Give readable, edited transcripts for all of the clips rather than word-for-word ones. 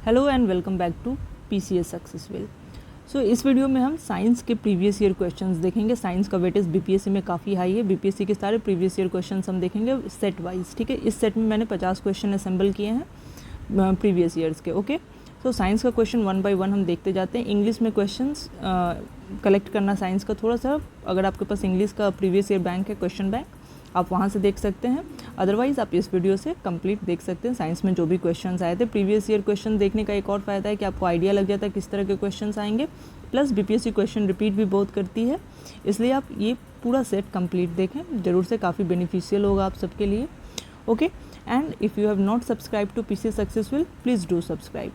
Hello and welcome back to PCS successful. So इस video में हम साइंस के प्रीवियस ईयर क्वेश्चंस देखेंगे। साइंस का वेटेज बीपीएससी में काफ़ी हाई है। बीपीएससी के सारे प्रीवियस ईयर क्वेश्चंस हम देखेंगे सेट वाइज, ठीक है। इस सेट में मैंने 50 क्वेश्चन असेंबल किए हैं प्रीवियस ईयर्स के, ओके। सो साइंस का क्वेश्चन 1 बाय 1 हम देखते जाते हैं। इंग्लिश में क्वेश्चंस कलेक्ट करना साइंस का थोड़ा सा, अगर आपके पास इंग्लिश का प्रीवियस ईयर बैंक है, क्वेश्चन बैंक, आप वहाँ से देख सकते हैं। अदरवाइज़ आप इस वीडियो से कंप्लीट देख सकते हैं। साइंस में जो भी क्वेश्चंस आए थे, प्रीवियस ईयर क्वेश्चन देखने का एक और फ़ायदा है कि आपको आइडिया लग जाता है किस तरह के क्वेश्चंस आएंगे। प्लस बीपीएससी क्वेश्चन रिपीट भी बहुत करती है, इसलिए आप ये पूरा सेट कंप्लीट देखें, ज़रूर से काफ़ी बेनिफिशियल होगा आप सबके लिए, okay. And if you have not subscribe to PCS successful, please do subscribe,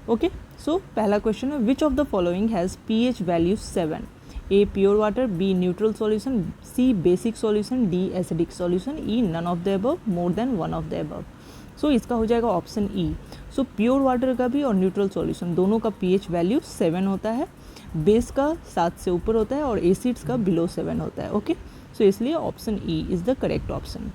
okay. So पहला क्वेश्चन है, which of the following has pH value 7? A pure water, B neutral solution, C basic solution, D acidic solution, E none of the above, more than one of the above. So इसका हो जाएगा option E. So pure water का भी और neutral solution दोनों का pH value 7 होता है, बेस का 7 से ऊपर होता है और एसिड्स का बिलो 7 होता है, ओके। सो इसलिए option E is the correct option.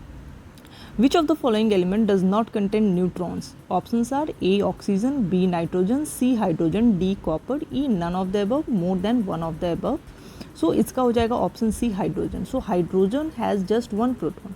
Which of the following element does not contain neutrons? Options are A oxygen, B nitrogen, C hydrogen, D copper, E none of the above, more than one of the above. So इसका हो जाएगा option C hydrogen. So hydrogen has just 1 proton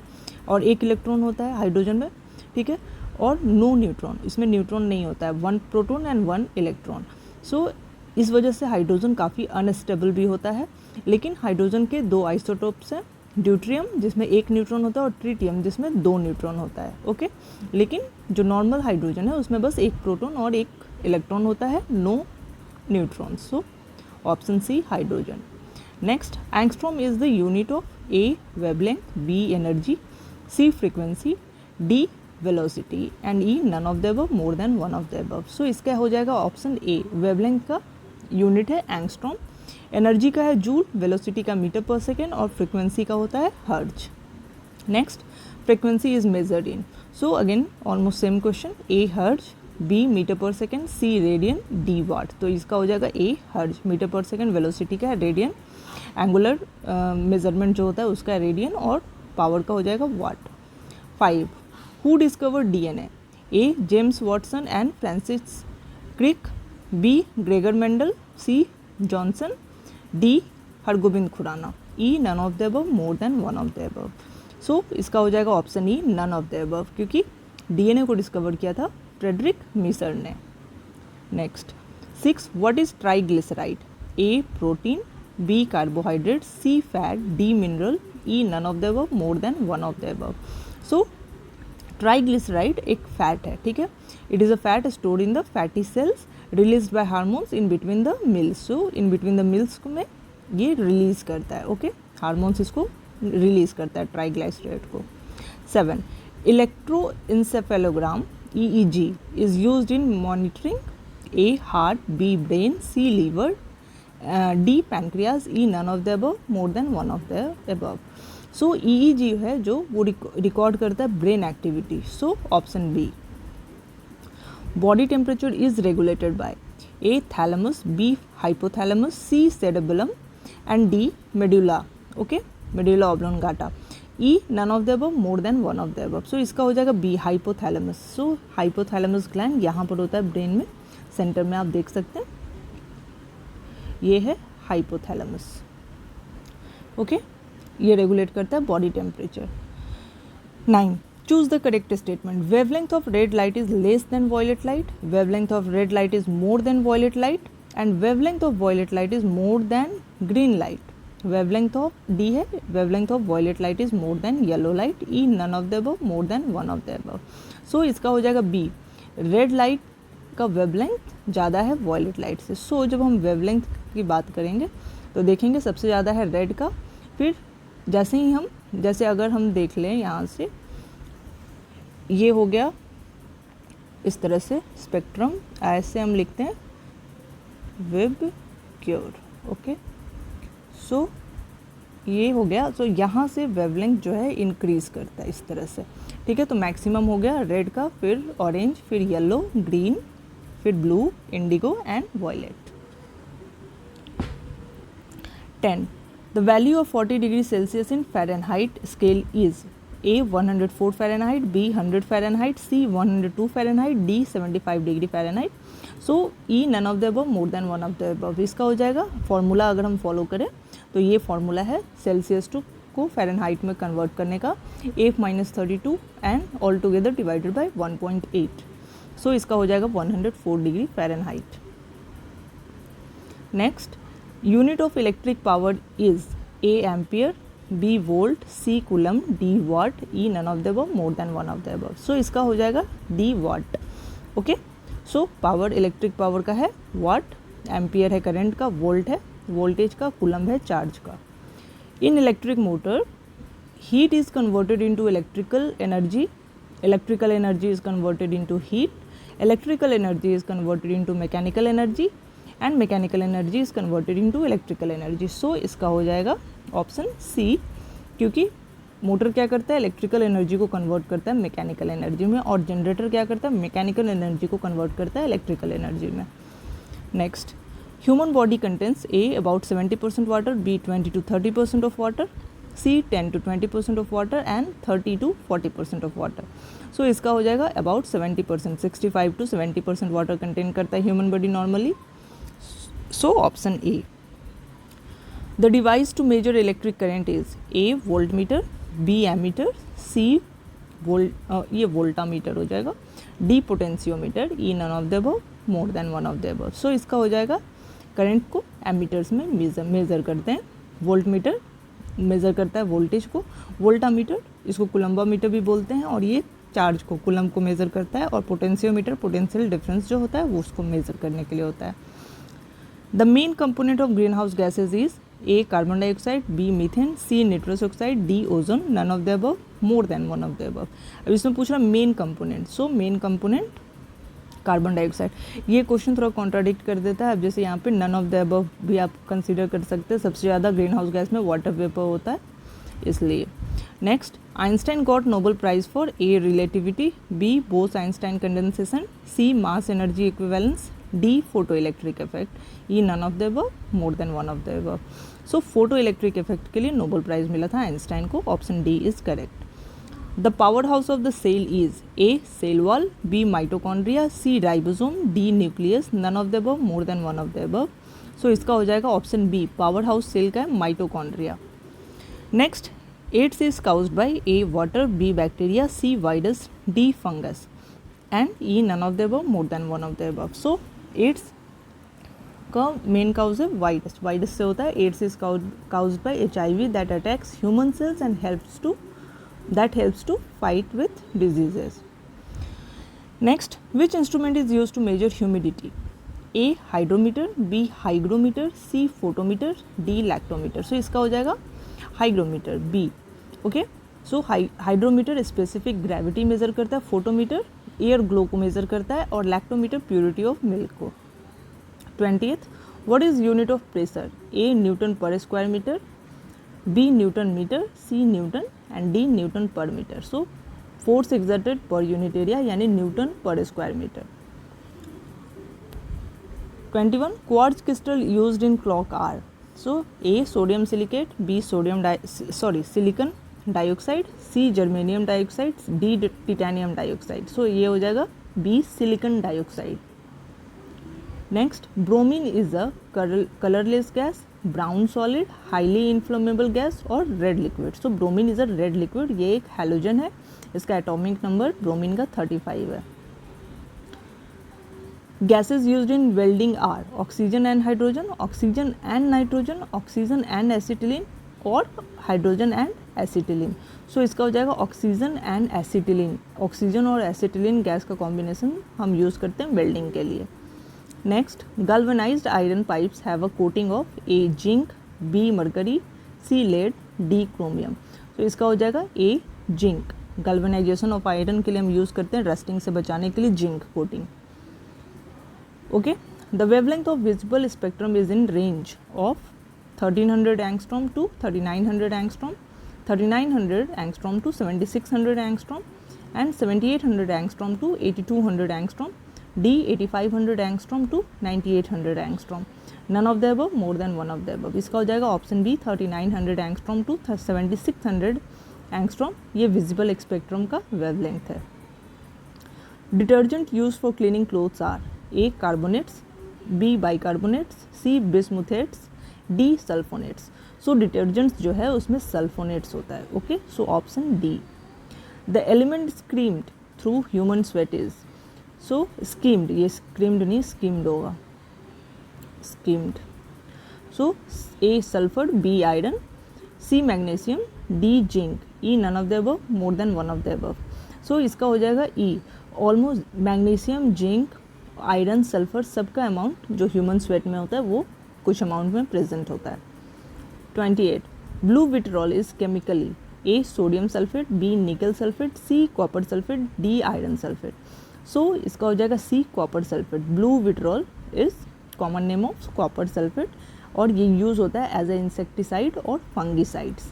और 1 electron होता है hydrogen में, ठीक है, और नो न्यूट्रॉन, इसमें न्यूट्रॉन नहीं होता है, 1 प्रोटॉन एंड 1 इलेक्ट्रॉन. सो इस वजह से हाइड्रोजन काफ़ी अनस्टेबल भी होता है. लेकिन हाइड्रोजन के 2 आइसोटोप्स हैं, ड्यूट्रियम जिसमें 1 न्यूट्रॉन होता है और ट्रिटियम जिसमें 2 न्यूट्रॉन होता है, ओके। लेकिन जो नॉर्मल हाइड्रोजन है उसमें बस 1 प्रोटॉन और 1 इलेक्ट्रॉन होता है, no neutron. So option C hydrogen. Next, angstrom is the unit of A wavelength, B energy, C frequency, D velocity and E none of the above, more than one of the above. So इसका हो जाएगा option A. Wavelength का unit है angstrom, energy का है joule, velocity का metre पर second और फ्रिक्वेंसी का होता है hertz. Next, frequency is measured in. So again almost same question. A hertz, B metre पर second, C radian, D watt. तो इसका हो जाएगा A हर्ट्ज, मीटर पर सेकेंड, वेलोसिटी का है रेडियन, एंगुलर मेजरमेंट जो होता है उसका रेडियन और पावर का हो जाएगा watt. 5. Who discover DNA? A James Watson and Francis Crick, B Gregor Mendel, C Johnson, D Hargobind Khorana, E none of the above, more than one of the above. So इसका हो जाएगा option E none of the above, क्योंकि DNA को discover किया था Friedrich Miescher ने. Next, 6. What is triglyceride? A protein, B carbohydrate, C fat, D mineral, E none of the above, more than one of the above. So triglyceride एक fat है, ठीक है. It is a fat stored in the fatty cells, released by hormones in between the meals. So in between the meals में ये release करता है, okay. Hormones इसको release करता है ट्राइग्लिसराइड को. 7. Electroencephalogram EEG is used in monitoring A heart, B brain, C liver, D pancreas, E none of the above, more than one of the above. So EEG है जो वो record करता है brain activity. So option B. Body temperature is regulated by A thalamus, B hypothalamus, C cerebellum and D medulla, okay, medulla oblongata, E none of the above, more than one of the above. So इसका हो जाएगा B hypothalamus. सो hypothalamus gland यहाँ पर होता है brain में, centre में आप देख सकते हैं, ये है हाइपोथैलेमस, ओके. ये रेगुलेट करता है body temperature. 9. Choose the correct statement. Wavelength of red light is less than violet light, wavelength of red light is more than violet light and wavelength of violet light is more than green light. Wavelength of D है, wavelength of violet light is more than yellow light, E none of the above, more than one of the above. So इसका हो जाएगा B. Red light का wavelength ज़्यादा है violet light से. सो जब हम वेवलेंथ की बात करेंगे तो देखेंगे सबसे ज़्यादा है रेड का. फिर जैसे अगर हम देख लें यहाँ से, ये हो गया इस तरह से स्पेक्ट्रम, ऐसे हम लिखते हैं वेब क्योर, ओके. सो ये हो गया. सो यहाँ से वेवलेंथ जो है इंक्रीज करता है इस तरह से, ठीक है. तो मैक्सिमम हो गया रेड का, फिर ऑरेंज, फिर येलो, ग्रीन, फिर blue, indigo and violet. 10. The value of 40 degrees Celsius in Fahrenheit scale is A 104 Fahrenheit, B 100 Fahrenheit, C 102 Fahrenheit, D 75 degree Fahrenheit. So E none of the above, more than one of the above. इसका हो जाएगा formula अगर हम follow करें तो ये formula है Celsius to को फ़ारेनहाइट में कन्वर्ट करने का, 8-32 and all together divided by 1.8। So इसका हो जाएगा 104 degree Fahrenheit. Next, unit of electric power is A ampere, B volt, C coulomb, D watt, E none of the above, more than one of the above. So इसका हो जाएगा D watt. Okay, so power electric power का है watt, ampere है current का, volt है voltage का, coulomb है चार्ज का। इन electric motor heat is converted into electrical energy is converted into heat, electrical energy is converted into mechanical energy and mechanical energy is converted into electrical energy। सो इसका हो जाएगा option सी, क्योंकि motor क्या करता है, electrical energy को convert करता है मैकेनिकल एनर्जी में, और जनरेटर क्या करता है, मैकेनिकल एनर्जी को कन्वर्ट करता है इलेक्ट्रिकल एनर्जी में। Next, human body contents A about 70% water, B 20 to 30% of water, C 10 to 20% of water and 30 to 40% of water. So इसका हो जाएगा अबाउट 70%, 65 to 70% वाटर कंटेन करता है human body normally. So option A. The device to measure electric current is A voltmeter, B ammeter, C ये voltameter हो जाएगा, D potentiometer, E none of the above, more than one of the above. So इसका हो जाएगा current को ammeters में measure करते हैं, वोल्टमीटर मेज़र करता है वोल्टेज को, वोल्टामीटर इसको कुलम्बा मीटर भी बोलते हैं, और ये चार्ज को कुलम को मेज़र करता है, और पोटेंशियोमीटर पोटेंशियल डिफरेंस जो होता है वो उसको मेज़र करने के लिए होता है। The main component of greenhouse gases is A carbon dioxide, B methane, C nitrous oxide, D ozone, none of the above, more than one of the above. अब इसमें पूछ रहा है main component, so main component carbon dioxide. ये question थोड़ा contradict कर देता है। अब जैसे यहाँ पे नन ऑफ द अबव भी आप कंसीडर कर सकते हैं, सबसे ज़्यादा ग्रीन हाउस गैस में वाटर वेपर होता है इसलिए। Next, Einstein got Nobel prize for A relativity, B Bose Einstein condensation, C mass energy equivalence, D photo electric effect, E none of the above, more than one of the above. So photo electric effect के लिए Nobel prize मिला था Einstein को, option D is correct. The powerhouse of the cell is A cell wall, B mitochondria, C ribosome, D nucleus, none of the above, more than one of the above। So इसका हो जाएगा option B, power house cell का है mitochondria. Next, AIDS is caused by A water, B bacteria, C virus, D fungus and E none of the above, more than one of the above. So AIDS का main cause है virus, virus से होता है। AIDS is caused by HIV that attacks human cells and helps to fight with diseases। Next, which instrument is used to measure humidity? A hydrometer, B hygrometer, C photometer, D lactometer। So इसका हो जाएगा hygrometer, B। Okay, so hydrometer specific gravity measure करता है, photometer air glow को measure करता है, और lactometer purity of milk को। 20th, what is unit of pressure? A newton per square metre, B newton metre, C newton and D newton per metre. So force exerted per unit area यानी newton per square metre. 21, quartz crystal used in clock are. So A sodium silicate, B silicon dioxide, C germanium dioxide, D titanium dioxide. So ये हो जाएगा B silicon dioxide. Next, bromine is a colourless gas, brown solid, highly inflammable gas और red liquid. So bromine is a red liquid, ये एक halogen है, इसका atomic number bromine का 35 है। Gases used in welding are oxygen and hydrogen, oxygen and nitrogen, oxygen and acetylene और hydrogen and acetylene. So इसका हो जाएगा ऑक्सीजन एंड एसिटिलीन। ऑक्सीजन और एसिटिलीन गैस का कॉम्बिनेशन हम यूज़ करते हैं वेल्डिंग के लिए। Next, galvanized iron pipes have a coating of A zinc, B mercury, C lead, D chromium। तो इसका हो जाएगा A zinc। galvanization of iron के लिए हम यूज़ करते हैं रस्टिंग से बचाने के लिए zinc coating। Okay, the wavelength of visible spectrum is in range of 1300 angstrom to 3900 angstrom, 3900 angstrom to 7600 angstrom and 7800 angstrom to 8200 angstrom, D 8500 angstrom to 9800 angstrom, none of the above, more than one of the above। इसका हो जाएगा option B 3900 angstrom to 7600 angstrom, ये visible spectrum का wavelength है। Detergent use for cleaning clothes are A carbonates, B bicarbonates, C bismuthates, D sulphonates. So detergents जो है उसमें sulphonates होता है। Okay, so option D. The element screamed through human sweat is, so skimmed, ये screamed नहीं skimmed होगा, skimmed. So A sulphur, B iron, C magnesium, D zinc, E none of the above, more than one of the above. So इसका हो जाएगा E, almost magnesium, zinc, iron, sulphur सबका amount जो human sweat में होता है वो कुछ अमाउंट में प्रेजेंट होता है। 28 blue vitriol is chemically A sodium sulphate, B nickel sulphate, C copper sulphate, D iron sulphate. So इसका हो जाएगा C copper sulphate. Blue vitriol is common name of copper sulphate और ये यूज होता है एज ए इंसेक्टिसाइड और fungicides.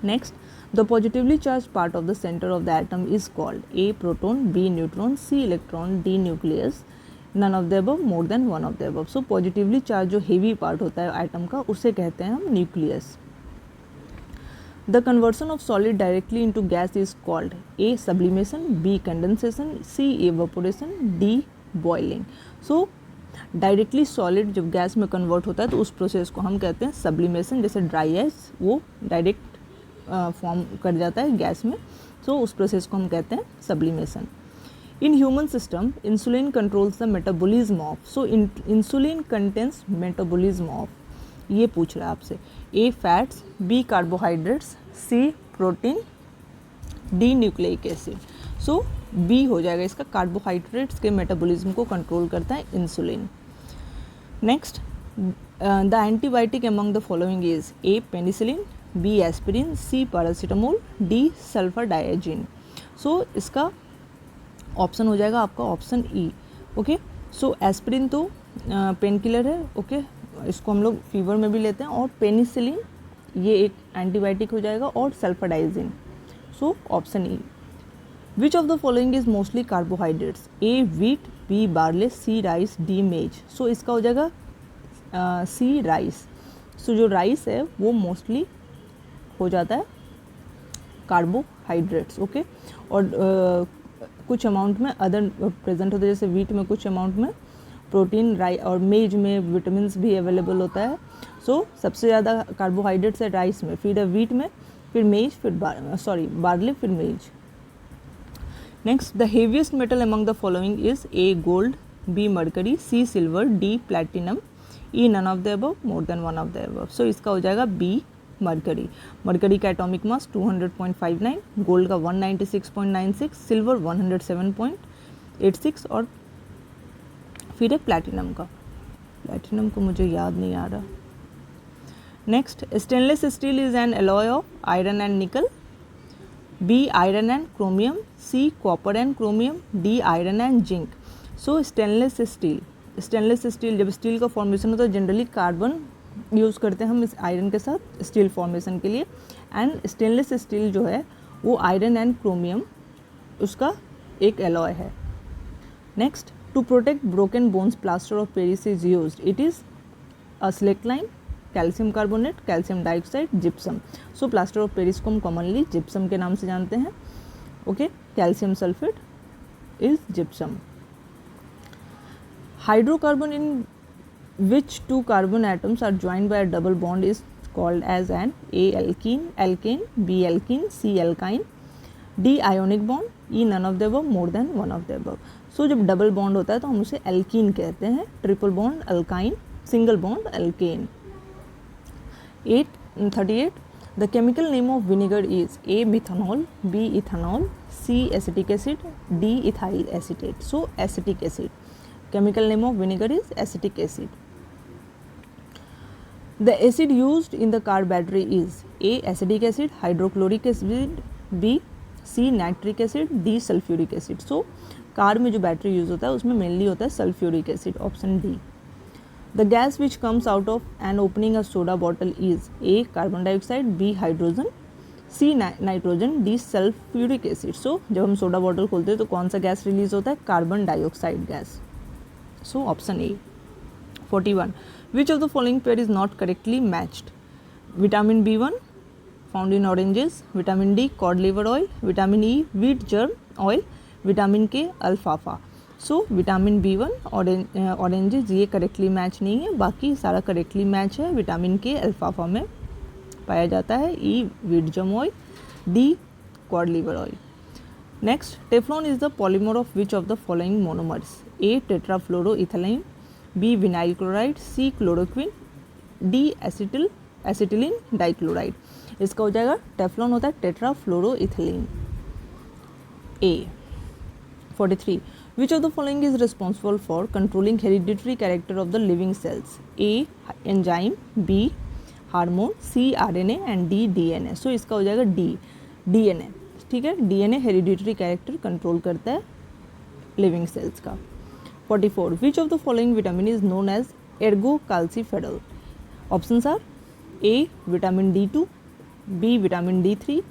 Next, the positively charge part of the centre of the atom is called A proton, B neutron, C electron, D nucleus, none of the above, more than one of the above. So positively charge जो heavy part होता है atom का उसे कहते हैं हम nucleus. The conversion of solid directly into gas is called A sublimation, B condensation, C evaporation, D boiling. So directly solid जब gas में कन्वर्ट होता है तो उस प्रोसेस को हम कहते हैं सब्लिमेशन। जैसे ड्राई आइस वो डायरेक्ट फॉर्म कर जाता है गैस में, सो उस प्रोसेस को हम कहते हैं sublimation. In human system insulin controls the metabolism of, so insulin contains metabolism of, ये पूछ रहा है आपसे। ए फैट्स, बी कार्बोहाइड्रेट्स, सी प्रोटीन, डी न्यूक्लिक एसिड। सो बी हो जाएगा इसका, कार्बोहाइड्रेट्स के मेटाबॉलिज्म को कंट्रोल करता है insulin. Next, the antibiotic among the following is A penicillin, B aspirin, C paracetamol, D sulphur Digene. So इसका ऑप्शन हो जाएगा आपका option E. Okay, so aspirin तो पेन किलर है, ओके इसको हम लोग फीवर में भी लेते हैं, और पेनिसिलिन ये एक एंटीबायोटिक हो जाएगा, और sulphur Digene. So option E. Which of the following is mostly carbohydrates, A wheat, B barley, C rice, D maize. So इसका हो जाएगा सी राइस। सो जो राइस है वो मोस्टली हो जाता है कार्बोहाइड्रेट्स। ओके, और कुछ अमाउंट में अदर प्रेजेंट होते हैं, जैसे वीट में कुछ अमाउंट में प्रोटीन, राइस और मेज में विटामिन भी अवेलेबल होता है। सो सबसे ज़्यादा कार्बोहाइड्रेट्स है राइस में, फिर वीट में, फिर मेज, फिर बार्ले, फिर maize. Next, the heaviest metal among the following is A gold, B mercury, C silver, D platinum, E none of the above, more than one of the above. So इसका हो जाएगा B mercury. Mercury का atomic mass 200.59, gold का 196.96, silver 107.86 और फिर है platinum का। Platinum को मुझे याद नहीं आ रहा। Next, stainless steel is an alloy of iron and nickel, B iron and chromium, C copper and chromium, D iron and zinc. So stainless steel जब स्टील का फॉर्मेशन होता है जनरली कार्बन यूज़ करते हैं हम इस आयरन के साथ स्टील फॉर्मेशन के लिए, एंड स्टेनलेस स्टील जो है वो आयरन एंड क्रोमियम उसका एक एलॉय है। Next, to protect broken bones plaster of Paris is used, it is a slaked lime, calcium carbonate, calcium dioxide, gypsum. So plaster of Paris को हम कॉमनली जिप्सम के नाम से जानते हैं। Okay, calcium sulphate is gypsum. Hydrocarbon in which two carbon atoms are joined by a double bond is called as an A alkene, alkane, B alkene, C alkyne, D ionic bond, E none of the above, more than one of the above. So जब double bond होता है तो हम उसे alkene कहते हैं, triple bond alkyne, single bond alkane. 38 the chemical name of vinegar is A methanol, B ethanol, C acetic acid, D ethyl acetate. So acetic acid, chemical name of vinegar is acetic acid. The acid used in the car battery is A acidic acid, hydrochloric acid, B C nitric acid, D sulfuric acid. So car में जो battery use होता है उसमें mainly होता है sulphuric acid, option D. The gas which comes out of an opening a soda bottle is A carbon dioxide, B hydrogen, C nitrogen, D sulphuric acid. So जब हम soda bottle खोलते हैं तो कौन सा गैस रिलीज होता है, carbon dioxide gas. So option A. 41 Which of the following pair is not correctly matched? Vitamin B1 found in oranges, vitamin D cod liver oil, vitamin E wheat germ oil, vitamin के अल्फाफा। So vitamin B1 oranges ये correctly match नहीं है, बाकी सारा correctly match है। Vitamin के अल्फाफा में पाया जाता है, E wheat germ oil, D cod liver oil. Next, Teflon is the polymer of which of the following monomers, A tetrafluoroethylene, B vinyl chloride, C chloroquine, D acetylene dichloride. इसका हो जाएगा Teflon होता है tetrafluoroethylene. A 43, which of the following is responsible for controlling hereditary character of the living cells, A enzyme, B hormone, C RNA and D DNA। So इसका हो जाएगा D DNA। ठीक है, DNA हेरिडिटरी कैरेक्टर कंट्रोल करता है living cells का। 44, which of the following vitamin is known as ergocalciferol. Options are A vitamin D2, B vitamin D3,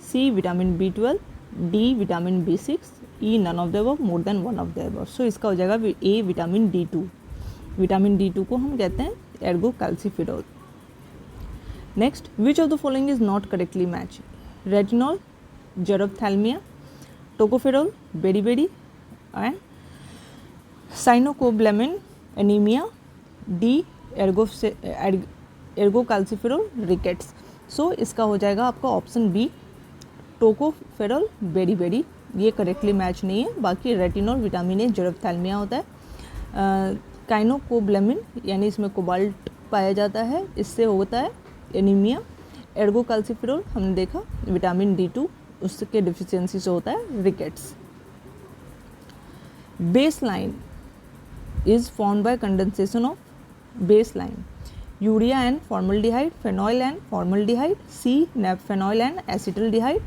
C vitamin B12, D vitamin B6, E none of the above, more than one of the above. So इसका हो जाएगा ए vitamin D2। Vitamin D2 को हम कहते हैं ergocalciferol. Next, which of the following is not correctly match, retinol xerophthalmia, tocopherol beriberi and cyanocobalamin anaemia, D ergocalciferol rickets. So इसका हो जाएगा आपका ऑप्शन बी टोकोफेरॉल बेरीबेरी, ये करेक्टली मैच नहीं है। बाकी रेटिनॉल विटामिन ए जरबथैल्मिया होता है, काइनोकोब्लेमिन यानी इसमें कोबाल्ट पाया जाता है, इससे होता है एनीमिया। एर्गोकाल्सिफेरॉल हमने देखा विटामिन D2 उसके डिफिशियंसी से होता है rickets. Baseline is formed by condensation of baseline, urea and formaldehyde, phenol and formaldehyde, C naphthol and acetaldehyde,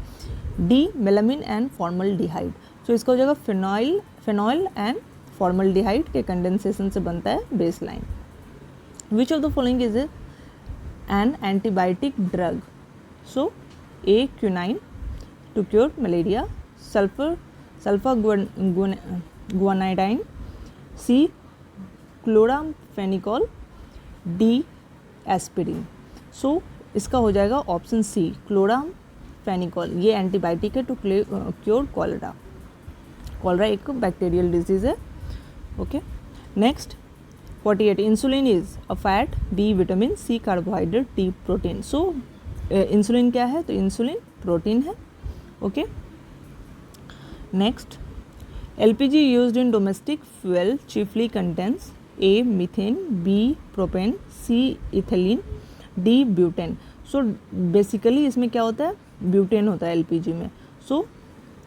D melamine and formaldehyde. So इसका हो जाएगा फेनॉइल एंड फॉर्मल्डिहाइड के कंडेंसेशन से बनता है baseline. Which of the following is an antibiotic drug, so A quinine to cure malaria, sulphaguanidine, C chloramphenicol, D aspirin. So इसका हो जाएगा ऑप्शन सी क्लोरामफेनिकॉल, ये एंटीबायोटिक है टू क्योर कॉलरा। कॉलरा एक बैक्टीरियल डिजीज है। Okay, next 48, insulin is a fat, B vitamin, C carbohydrate, D protein. So insulin क्या है, तो इंसुलिन प्रोटीन है। Okay, next, LPG used in domestic fuel chiefly contains A methane, B propane, C ethylene, D butane. So basically इसमें क्या होता है, butane होता है LPG में। सो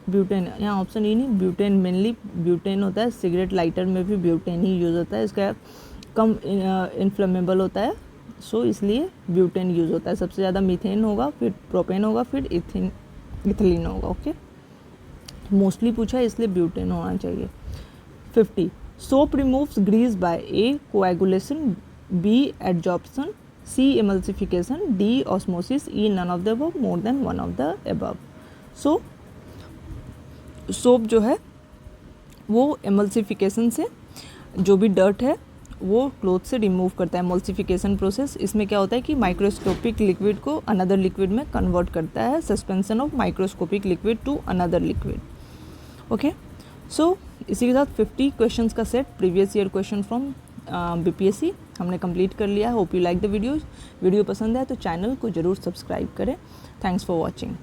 ब्यूटेन, यहाँ ऑप्शन ई नहीं, ब्यूटेन मेनली ब्यूटेन होता है। सिगरेट लाइटर में भी ब्यूटेन ही यूज़ होता है, इसका कम इन्फ्लेमेबल होता है, सो इसलिए ब्यूटेन यूज़ होता है। सबसे ज़्यादा मीथेन होगा, फिर प्रोपेन होगा, फिर इथिलीन होगा। ओके, मोस्टली पूछा है इसलिए ब्यूटेन होना चाहिए। 50, soap removes grease by A coagulation, B adsorption, C emulsification, D osmosis, E none of the above, more than one of the above. So soap जो है वो एमल्सिफिकेशन से जो भी डर्ट है वो क्लोथ से रिमूव करता है। एमल्सिफिकेशन प्रोसेस, इसमें क्या होता है कि माइक्रोस्कोपिक लिक्विड को अनदर लिक्विड में कन्वर्ट करता है, suspension of microscopic liquid to another liquid. Okay, so इसी के साथ 50 क्वेश्चंस का set previous year question from BPSC हमने कंप्लीट कर लिया है। Hope you like the video पसंद है तो चैनल को ज़रूर सब्सक्राइब करें। Thanks for watching.